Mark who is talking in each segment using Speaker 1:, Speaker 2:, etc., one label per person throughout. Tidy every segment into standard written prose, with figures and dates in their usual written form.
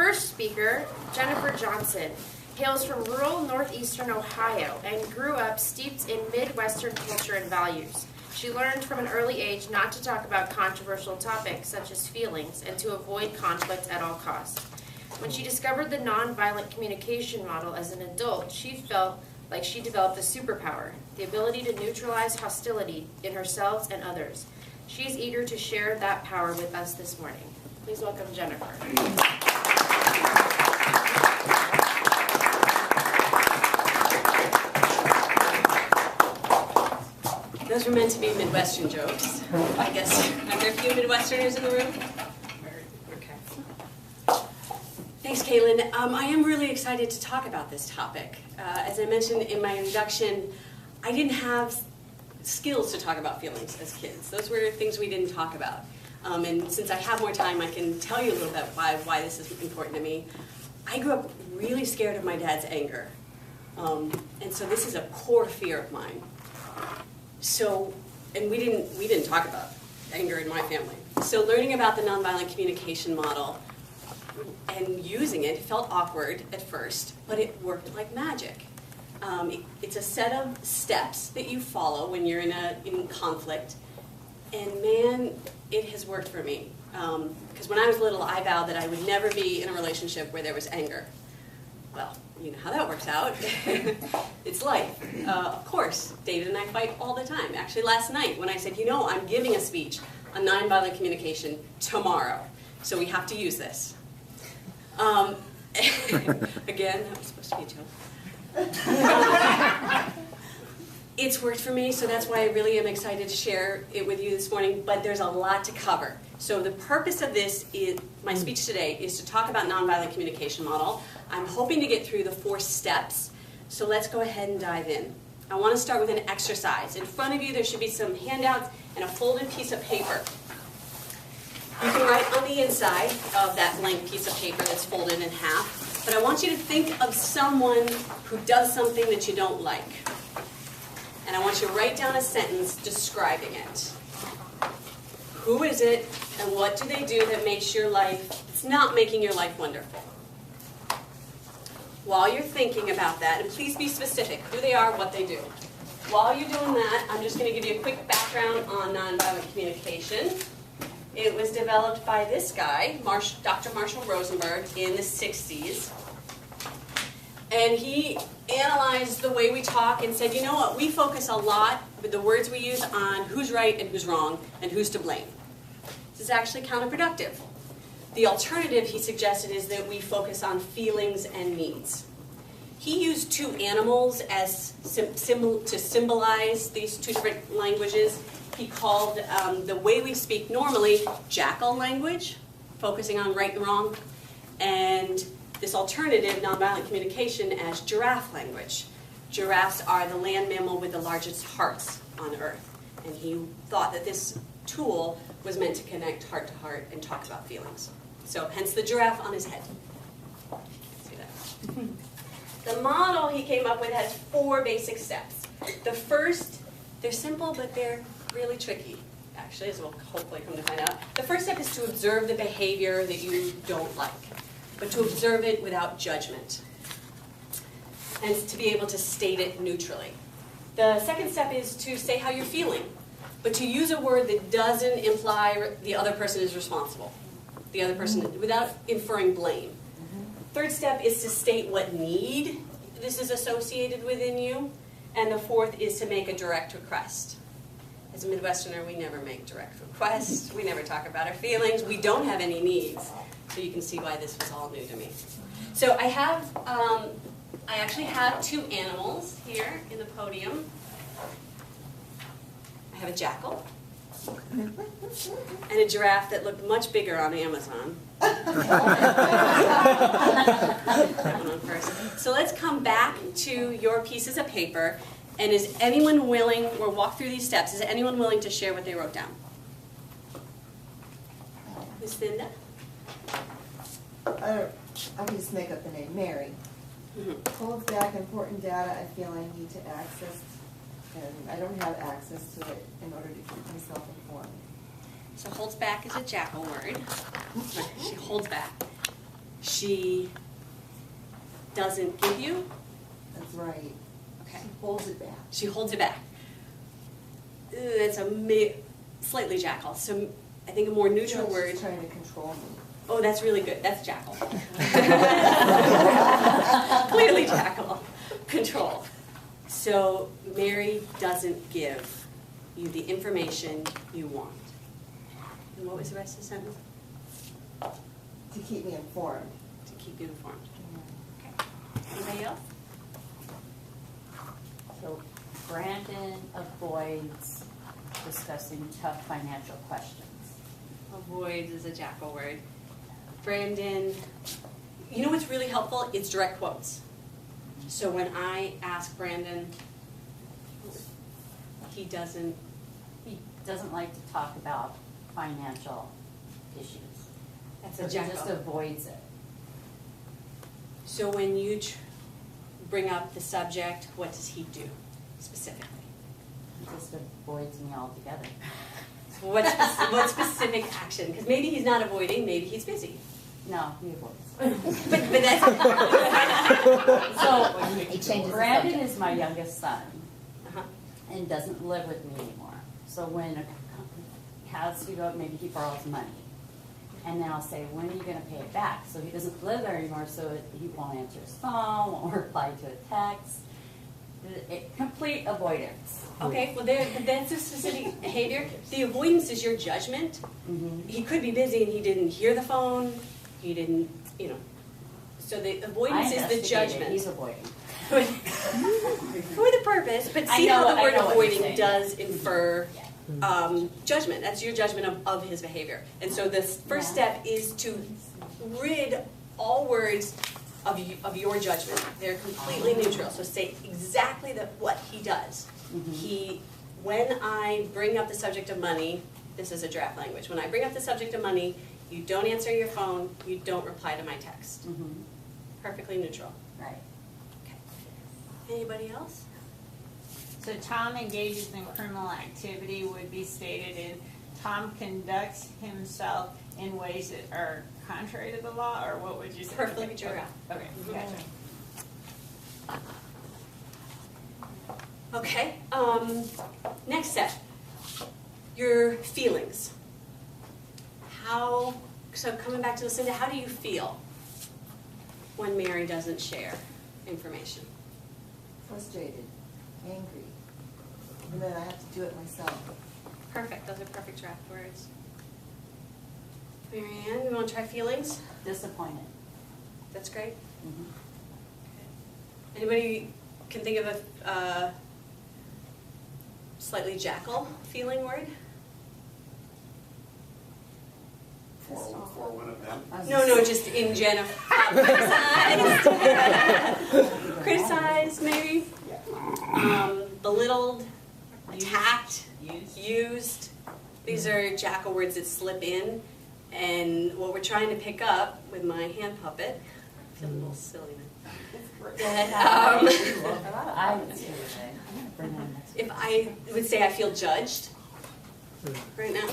Speaker 1: first speaker, Jennifer Johnson, hails from rural northeastern Ohio and grew up steeped in Midwestern culture and values. She learned from an early age not to talk about controversial topics such as feelings and to avoid conflict at all costs. When she discovered the nonviolent communication model as an adult, she felt like she developed a superpower, the ability to neutralize hostility in herself and others. She is eager to share that power with us this morning. Please welcome Jennifer.
Speaker 2: Those were meant to be Midwestern jokes. I guess, are there a few Midwesterners in the room? Okay. Thanks, Kaylin. I am really excited to talk about this topic. As I mentioned in my introduction, I didn't have skills to talk about feelings as kids. Those were things we didn't talk about. And since I have more time, I can tell you a little bit why this is important to me. I grew up really scared of my dad's anger. And so this is a core fear of mine. So, and we didn't talk about anger in my family. So learning about the nonviolent communication model and using it felt awkward at first, but it worked like magic. It's a set of steps that you follow when you're in conflict, and man, it has worked for me. Because when I was little, I vowed that I would never be in a relationship where there was anger. Well, you know how that works out. It's life. Of course, David and I fight all the time. Actually, last night when I said, you know, I'm giving a speech on nonviolent communication tomorrow, so we have to use this. Again, that was supposed to be a joke. It's worked for me, so that's why I really am excited to share it with you this morning, but there's a lot to cover. So the purpose of this is, my speech today, is to talk about nonviolent communication model. I'm hoping to get through the 4 steps, so let's go ahead and dive in. I want to start with an exercise. In front of you there should be some handouts and a folded piece of paper. You can write on the inside of that blank piece of paper that's folded in half, but I want you to think of someone who does something that you don't like. And I want you to write down a sentence describing it. Who is it, and what do they do that makes your life, it's not making your life wonderful? While you're thinking about that, and please be specific, who they are, what they do. While you're doing that, I'm just going to give you a quick background on nonviolent communication. It was developed by this guy, Dr. Marshall Rosenberg, in the 60s. And he analyzed the way we talk and said, you know what, we focus a lot with the words we use on who's right and who's wrong and who's to blame. This is actually counterproductive. The alternative, he suggested, is that we focus on feelings and needs. He used 2 animals as to symbolize these 2 different languages. He called the way we speak normally jackal language, focusing on right and wrong, and this alternative, nonviolent communication, as giraffe language. Giraffes are the land mammal with the largest hearts on Earth, and he thought that this tool was meant to connect heart to heart and talk about feelings. So hence the giraffe on his head. See that? The model he came up with has 4 basic steps. The first, they're simple, but they're really tricky, actually, as we'll hopefully come to find out. The first step is to observe the behavior that you don't like, but to observe it without judgment, and to be able to state it neutrally. The second step is to say how you're feeling, but to use a word that doesn't imply the other person is responsible, the other person, without inferring blame. Third step is to state what need this is associated within you, and the fourth is to make a direct request. As a Midwesterner, we never make direct requests, we never talk about our feelings, we don't have any needs. So you can see why this was all new to me. So I actually have 2 animals here in the podium. I have a jackal and a giraffe that looked much bigger on Amazon. That one on first. So let's come back to your pieces of paper, and is anyone willing, we'll walk through these steps, is anyone willing to share what they wrote down? Miss Linda?
Speaker 3: I can just make up the name, Mary. Holds back important data I feel I need to access, and I don't have access to it in order to keep myself informed.
Speaker 2: So holds back is a jackal word. She holds back. she doesn't give you?
Speaker 3: That's right.
Speaker 2: Okay.
Speaker 3: She holds it back.
Speaker 2: She holds it back. That's a slightly jackal. So I think a more neutral word.
Speaker 3: She's trying to control me.
Speaker 2: Oh, that's really good. That's jackal. Clearly jackal. Control. So Mary doesn't give you the information you want. And what was the rest of the sentence?
Speaker 3: To keep me informed.
Speaker 2: To keep you informed. Okay. Anybody else?
Speaker 4: So Brandon avoids discussing tough financial questions.
Speaker 2: Avoids is a jackal word. Brandon, you know what's really helpful? It's direct quotes. So when I ask Brandon, he doesn't
Speaker 4: like to talk about financial issues.
Speaker 2: That's
Speaker 4: So
Speaker 2: a
Speaker 4: he
Speaker 2: jackal.
Speaker 4: just avoids it.
Speaker 2: So when you bring up the subject, what does he do specifically?
Speaker 4: He just avoids me altogether.
Speaker 2: What specific action? Because maybe he's not avoiding, maybe he's busy.
Speaker 4: No, he avoids.
Speaker 2: But that's
Speaker 4: So
Speaker 5: changes the
Speaker 4: Brandon
Speaker 5: subject.
Speaker 4: is my youngest son
Speaker 2: uh-huh.
Speaker 4: and doesn't live with me anymore. So when has to go, maybe he borrows money. And then I'll say, when are you going to pay it back? So he doesn't live there anymore, so he won't answer his phone, won't reply to a text. Complete avoidance.
Speaker 2: Okay, well that's a specific behavior. The avoidance is your judgment.
Speaker 4: Mm-hmm.
Speaker 2: He could be busy and he didn't hear the phone. He didn't, So the avoidance is the judgment.
Speaker 4: He's avoiding.
Speaker 2: For the purpose, but
Speaker 4: I
Speaker 2: see
Speaker 4: know
Speaker 2: how the
Speaker 4: what-
Speaker 2: word
Speaker 4: I know what you're
Speaker 2: avoiding
Speaker 4: saying.
Speaker 2: does infer judgment. That's your judgment of his behavior. And so the first step is to rid all words of your judgment. They're completely neutral. So say exactly what he does.
Speaker 4: Mm-hmm.
Speaker 2: When I bring up the subject of money, this is a draft language. When I bring up the subject of money, you don't answer your phone, you don't reply to my text.
Speaker 4: Mm-hmm.
Speaker 2: Perfectly neutral.
Speaker 4: Right.
Speaker 2: Okay. Anybody else?
Speaker 6: So Tom engages in criminal activity would be stated in Tom conducts himself in ways that are contrary to the law, or what would you say?
Speaker 2: Perfectly neutral.
Speaker 6: Okay, gotcha.
Speaker 2: Okay, next step, your feelings. So coming back to Lucinda, how do you feel when Mary doesn't share information?
Speaker 3: Frustrated, angry. And then I have to do it myself.
Speaker 2: Perfect, those are perfect draft words. Mary Ann, you want to try feelings?
Speaker 4: Disappointed.
Speaker 2: That's great.
Speaker 4: Mm-hmm.
Speaker 2: Anybody can think of a slightly jackal feeling word?
Speaker 7: For one of them.
Speaker 2: No, just in general. Criticized, maybe. Belittled, attacked, used. These are jackal words that slip in. And what we're trying to pick up with my hand puppet, I feel a little silly now. If I would say I feel judged right now,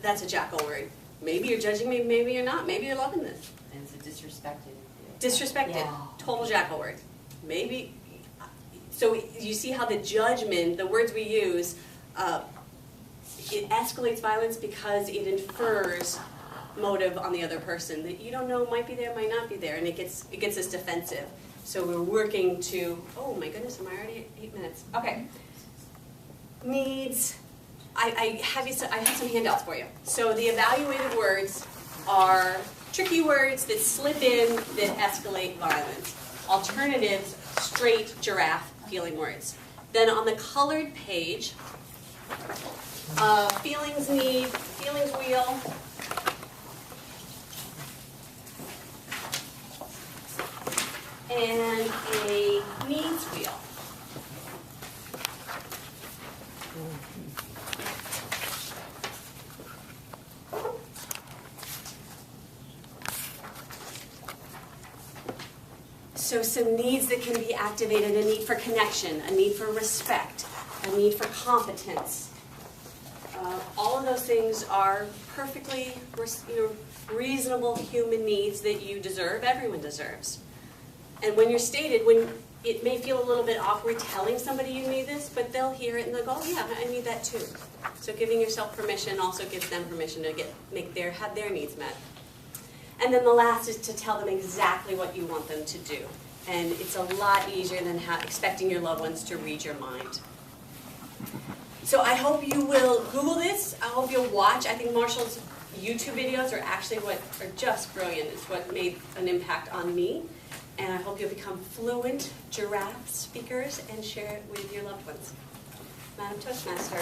Speaker 2: that's a jackal word. Maybe you're judging me, maybe you're not. Maybe you're loving this.
Speaker 4: And it's a disrespected.
Speaker 2: Disrespected,
Speaker 4: Yeah.
Speaker 2: total jackal word. Maybe, so you see how the judgment, the words we use, it escalates violence because it infers motive on the other person that you don't know might be there, might not be there, and it gets us defensive. So we're working to, oh my goodness, am I already at 8 minutes? Okay. Needs, I have some handouts for you. So the evaluated words are tricky words that slip in that escalate violence. Alternatives, straight giraffe feeling words. Then on the colored page, feelings need, feelings wheel, and a needs wheel. So some needs that can be activated: a need for connection, a need for respect, a need for competence. All of those things are perfectly, reasonable human needs that you deserve, everyone deserves. And when you're stated, when it may feel a little bit awkward telling somebody you need this, but they'll hear it and they'll go, oh, yeah, I need that too. So giving yourself permission also gives them permission to have their needs met. And then the last is to tell them exactly what you want them to do. And it's a lot easier than expecting your loved ones to read your mind. So I hope you will Google this. I hope you'll watch. I think Marshall's YouTube videos are actually what are just brilliant. It's what made an impact on me. And I hope you'll become fluent giraffe speakers and share it with your loved ones. Madam Toastmaster.